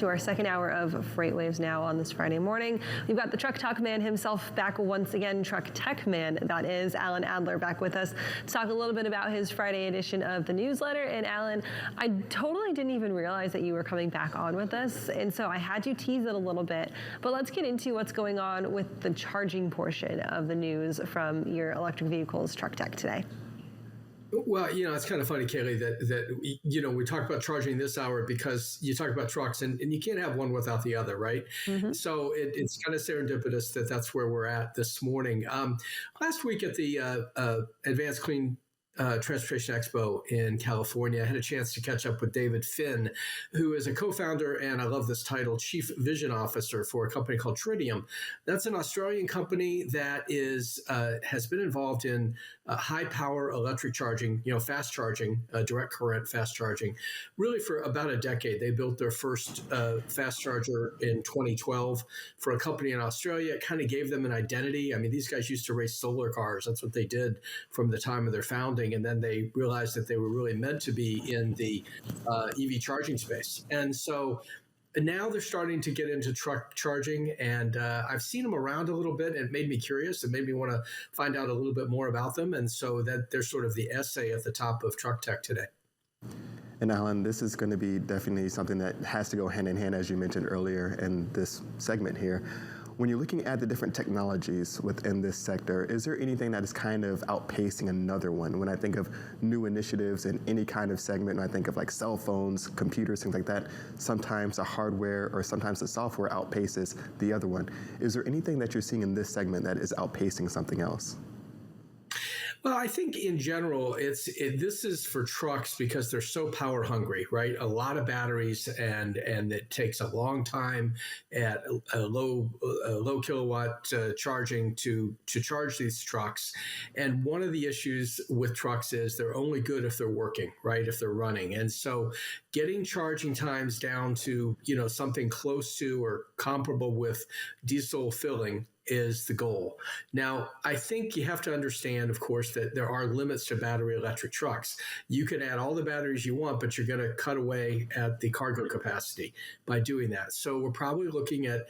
To our second hour of Freight Waves now on this Friday morning. We've got the Truck Talk man himself back once again, Truck Tech man, that is, Alan Adler, back with us to talk a little bit about his Friday edition of the newsletter. And Alan, I totally didn't even realize that you were coming back on with us, and so I had to tease it a little bit. But let's get into what's going on with the charging portion of the news from your electric vehicles Truck Tech today. Well, it's kind of funny, Kaylee, that we talk about charging this hour because you talk about trucks and you can't have one without the other, right? Mm-hmm. So it's kind of serendipitous that that's where we're at this morning. Last week at the Advanced Clean Transportation Expo in California, I had a chance to catch up with David Finn, who is a co-founder, and I love this title, Chief Vision Officer for a company called Tritium. That's an Australian company that has been involved in high power electric charging, fast charging, direct current fast charging, really for about a decade. They built their first fast charger in 2012 for a company in Australia. It kind of gave them an identity. I mean, these guys used to race solar cars. That's what they did from the time of their founding. And then they realized that they were really meant to be in the EV charging space. And so now they're starting to get into truck charging, and I've seen them around a little bit, and it made me curious and made me want to find out a little bit more about them. And so that they're sort of the essay at the top of Truck Tech today. And Alan, this is going to be definitely something that has to go hand in hand, as you mentioned earlier in this segment here. When you're looking at the different technologies within this sector, is there anything that is kind of outpacing another one? When I think of new initiatives in any kind of segment, and I think of like cell phones, computers, things like that, sometimes the hardware or sometimes the software outpaces the other one. Is there anything that you're seeing in this segment that is outpacing something else? Well, I think in general, this is for trucks because they're so power hungry, right? A lot of batteries, and it takes a long time at a low kilowatt charging to charge these trucks. And one of the issues with trucks is they're only good if they're working, right? If they're running. And so getting charging times down to, something close to or comparable with diesel filling is the goal. Now, I think you have to understand, of course, that there are limits to battery electric trucks. You can add all the batteries you want, but you're going to cut away at the cargo capacity by doing that. So we're probably looking at,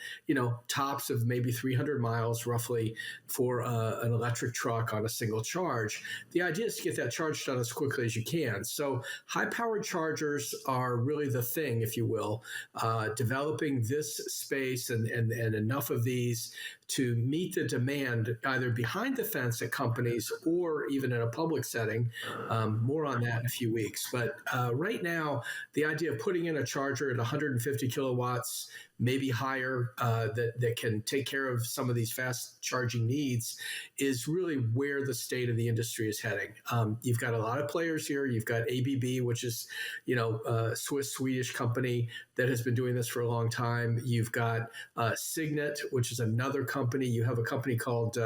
tops of maybe 300 miles roughly for an electric truck on a single charge. The idea is to get that charge done as quickly as you can. So high-powered chargers are really the thing, if you will, developing this space and enough of these to meet the demand either behind the fence at companies or even in a public setting. More on that in a few weeks. But right now, the idea of putting in a charger at 150 kilowatts, maybe higher, that can take care of some of these fast charging needs is really where the state of the industry is heading. You've got a lot of players here. You've got ABB, which is, a Swedish company that has been doing this for a long time. You've got Signet, which is another company. You have a company called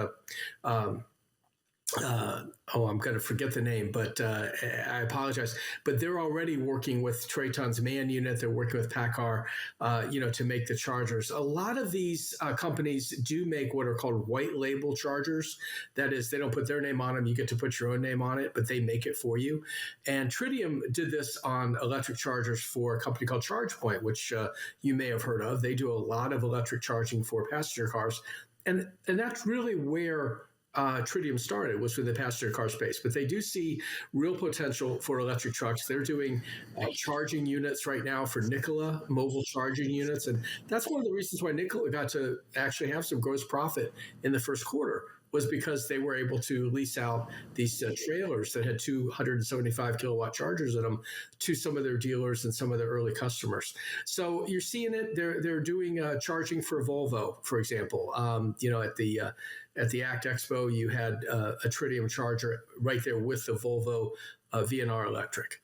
I'm going to forget the name, but I apologize. But they're already working with Traton's man unit. They're working with PACCAR, to make the chargers. A lot of these companies do make what are called white label chargers. That is, they don't put their name on them. You get to put your own name on it, but they make it for you. And Tritium did this on electric chargers for a company called ChargePoint, which you may have heard of. They do a lot of electric charging for passenger cars. And that's really where Tritium started, was with the passenger car space. But they do see real potential for electric trucks. They're doing charging units right now for Nikola, mobile charging units. And that's one of the reasons why Nikola got to actually have some gross profit in the first quarter, was because they were able to lease out these trailers that had 275 kilowatt chargers in them to some of their dealers and some of their early customers. So you're seeing it. They're doing charging for Volvo, for example. At the ACT Expo, you had a Tritium charger right there with the Volvo VNR Electric.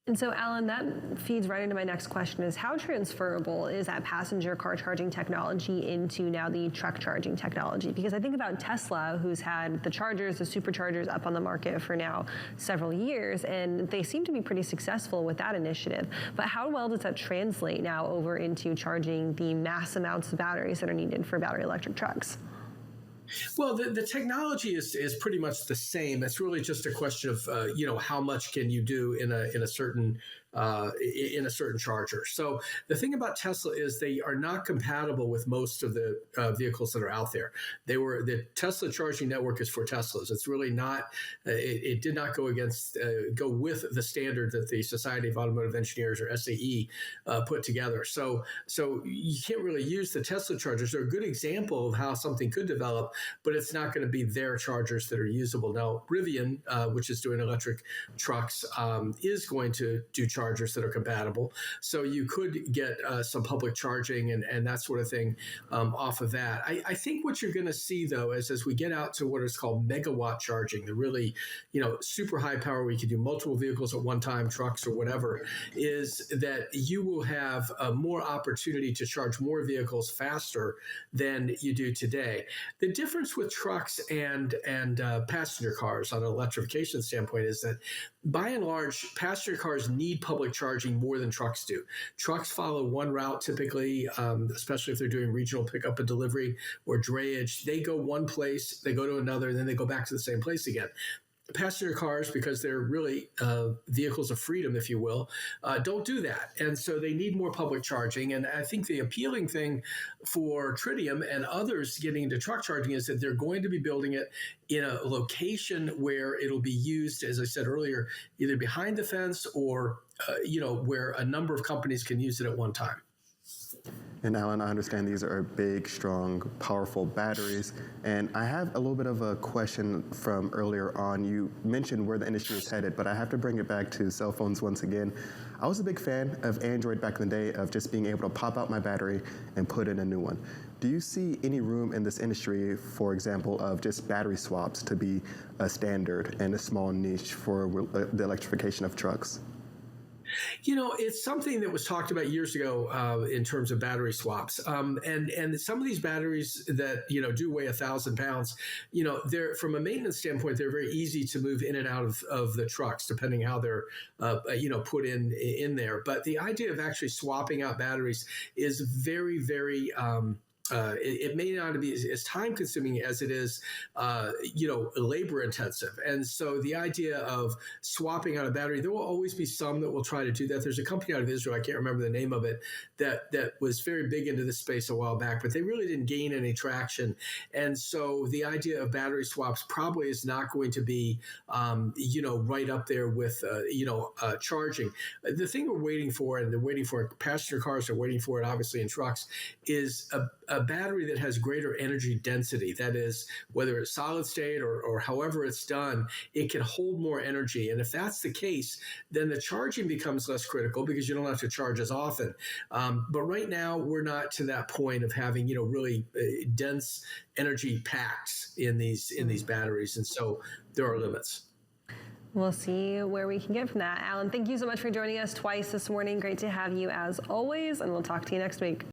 And so, Alan, that feeds right into my next question, is how transferable is that passenger car charging technology into now the truck charging technology? Because I think about Tesla, who's had the chargers, the superchargers up on the market for now several years, and they seem to be pretty successful with that initiative. But how well does that translate now over into charging the mass amounts of batteries that are needed for battery electric trucks? Well, the technology is pretty much the same. It's really just a question of how much can you do in a certain in a certain charger. So the thing about Tesla is they are not compatible with most of the vehicles that are out there. The Tesla charging network is for Teslas. It's really not. It did not go with the standard that the Society of Automotive Engineers, or SAE, put together. So you can't really use the Tesla chargers. They're a good example of how something could develop, but it's not going to be their chargers that are usable. Now, Rivian, which is doing electric trucks, is going to do chargers that are compatible. So you could get some public charging and that sort of thing off of that. I think what you're going to see, though, is as we get out to what is called megawatt charging, the really, super high power where you can do multiple vehicles at one time, trucks or whatever, is that you will have more opportunity to charge more vehicles faster than you do today. The difference with trucks and passenger cars on an electrification standpoint is that, by and large, passenger cars need public charging more than trucks do. Trucks follow one route typically, especially if they're doing regional pickup and delivery or drayage. They go one place, they go to another, and then they go back to the same place again. Passenger cars, because they're really vehicles of freedom, if you will, don't do that. And so they need more public charging. And I think the appealing thing for Tritium and others getting into truck charging is that they're going to be building it in a location where it'll be used, as I said earlier, either behind the fence or, where a number of companies can use it at one time. And Alan, I understand these are big, strong, powerful batteries. And I have a little bit of a question from earlier on. You mentioned where the industry is headed, but I have to bring it back to cell phones once again. I was a big fan of Android back in the day, of just being able to pop out my battery and put in a new one. Do you see any room in this industry, for example, of just battery swaps to be a standard and a small niche for the electrification of trucks? It's something that was talked about years ago in terms of battery swaps. And some of these batteries that, do weigh 1,000 pounds, they're, from a maintenance standpoint, they're very easy to move in and out of the trucks, depending how they're, put in there. But the idea of actually swapping out batteries is very, very it may not be as time consuming as it is, labor intensive. And so the idea of swapping out a battery, there will always be some that will try to do that. There's a company out of Israel, I can't remember the name of it, that was very big into this space a while back, but they really didn't gain any traction. And so the idea of battery swaps probably is not going to be, right up there with, charging. The thing we're waiting for, and they're waiting for, passenger cars are waiting for it, obviously, in trucks, is a battery that has greater energy density. That is, whether it's solid state or however it's done, it can hold more energy. And if that's the case, then the charging becomes less critical because you don't have to charge as often. But right now, we're not to that point of having, really dense energy packs in these batteries. And so there are limits. We'll see where we can get from that. Alan, thank you so much for joining us twice this morning. Great to have you as always, and we'll talk to you next week.